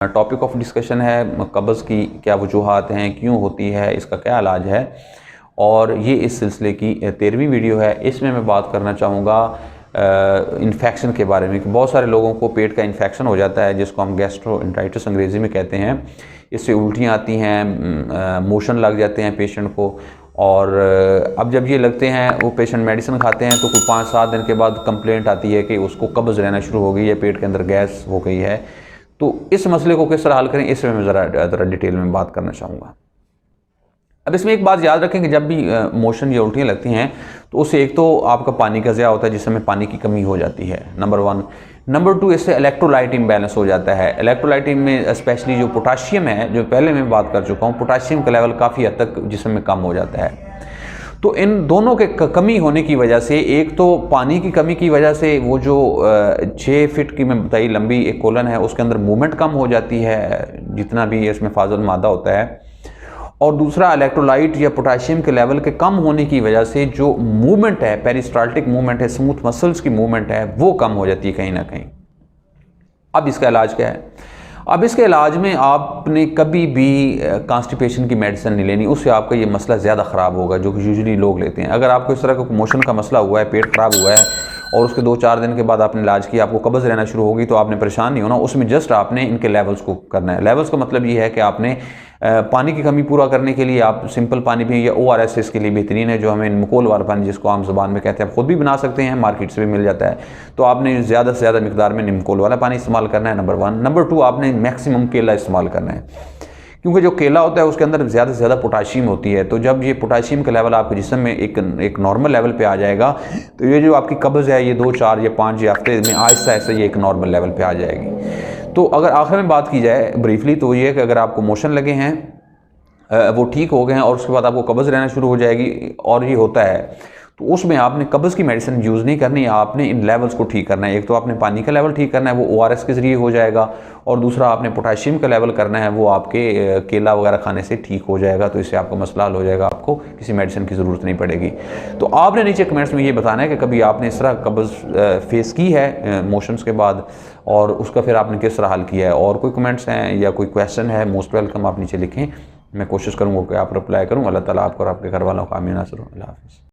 Topic of discussion है कब्ज़ की क्या वजूहात हैं, क्यों होती है, इसका क्या इलाज है। और ये इस सिलसिले की 13वीं वीडियो है। इसमें मैं बात करना चाहूँगा इन्फेक्शन के बारे में कि बहुत सारे लोगों को पेट का इन्फेक्शन हो जाता है जिसको हम गैस्ट्रोएंटेराइटिस अंग्रेज़ी में कहते हैं। इससे उल्टियाँ आती हैं, मोशन लग जाते हैं पेशेंट को। और अब जब ये लगते हैं वो पेशेंट मेडिसिन खाते हैं तो कुछ 5-7 दिन के बाद कंप्लेंट आती है कि उसको कब्ज़ रहना शुरू हो गई है, पेट के अंदर गैस हो गई है। तो इस मसले को किस तरह हल करें, इसमें मैं ज़रा डिटेल में बात करना चाहूँगा। अब इसमें एक बात याद रखें कि जब भी मोशन या उल्टियाँ लगती हैं तो उससे एक तो आपका पानी का ज़िया होता है जिसमें पानी की कमी हो जाती है, नंबर 1। नंबर 2, इससे इलेक्ट्रोलाइट इम्बैलेंस हो जाता है। इलेक्ट्रोलाइट में स्पेशली जो पोटाशियम है, जो पहले मैं बात कर चुका हूँ, पोटाशियम का लेवल काफ़ी हद तक जिस्म में कम हो जाता है। तो इन दोनों के कमी होने की वजह से, एक तो पानी की कमी की वजह से वो जो 6 फीट की मैं बताई लंबी एक कोलन है उसके अंदर मूवमेंट कम हो जाती है, जितना भी इसमें फाजल मादा होता है। और दूसरा, इलेक्ट्रोलाइट या पोटाशियम के लेवल के कम होने की वजह से जो मूवमेंट है, पेरिस्टाल्टिक मूवमेंट है, स्मूथ मसल्स की मूवमेंट है, वो कम हो जाती है कहीं ना कहीं। अब इसका इलाज क्या है? अब इसके इलाज में आपने कभी भी कॉन्स्टिपेशन की मेडिसिन नहीं लेनी, उससे आपका ये मसला ज़्यादा ख़राब होगा जो कि यूजुअली लोग लेते हैं। अगर आपको इस तरह का मोशन का मसला हुआ है, पेट ख़राब हुआ है और उसके 2-4 दिन के बाद आपने इलाज किया, आपको कब्ज़ रहना शुरू होगी, तो आपने परेशान नहीं होना। उसमें जस्ट आपने इनके लेवल्स को करना है। लेवल्स का मतलब ये है कि आपने पानी की कमी पूरा करने के लिए आप सिंपल पानी पिए, या ORS इसके लिए बेहतरीन है, जो हमें निमकोल वाला पानी जिसको आम ज़बान में कहते हैं, आप खुद भी बना सकते हैं, मार्केट से भी मिल जाता है। तो आपने ज़्यादा से ज़्यादा मिकदार में निमकोल वाला पानी इस्तेमाल करना है, नंबर 1। नंबर 2, आपने मैक्सिमम केला इस्तेमाल करना है, क्योंकि जो केला होता है उसके अंदर ज़्यादा से ज़्यादा पोटाशियम होती है। तो जब ये पोटाशियम का लेवल आपके जिस्म में एक नॉर्मल लेवल पे आ जाएगा तो ये जो आपकी कब्ज़ है ये 2, 4 या 5 हफ्ते में आहिस्ता आहिस्ता ये एक नॉर्मल लेवल पे आ जाएगी। तो अगर आखिर में बात की जाए ब्रीफली, तो ये है कि अगर आपको मोशन लगे हैं, वो ठीक हो गए हैं और उसके बाद आपको कब्ज़ रहना शुरू हो जाएगी और ये होता है, तो उसमें आपने कब्ज़ की मेडिसिन यूज़ नहीं करनी, आपने इन लेवल्स को ठीक करना है। एक तो आपने पानी का लेवल ठीक करना है, वो ORS के ज़रिए हो जाएगा, और दूसरा आपने पोटाशियम का लेवल करना है, वो आपके केला वगैरह खाने से ठीक हो जाएगा। तो इससे आपका मसला हल हो जाएगा, आपको किसी मेडिसिन की ज़रूरत नहीं पड़ेगी। तो आपने नीचे कमेंट्स में ये बताना है कि कभी आपने इस तरह कब्ज़ फेस की है मोशंस के बाद, और उसका फिर आपने किस तरह हल किया है। और कोई कमेंट्स हैं या कोई क्वेश्चन है, मोस्ट वेलकम, आप नीचे लिखें, मैं कोशिश करूँगा कि आप रिप्लाई करूँ। अल्लाह ताला आपको और आपके घर वालों को आमीन नासिर हो। अल्लाह हाफ़िज़।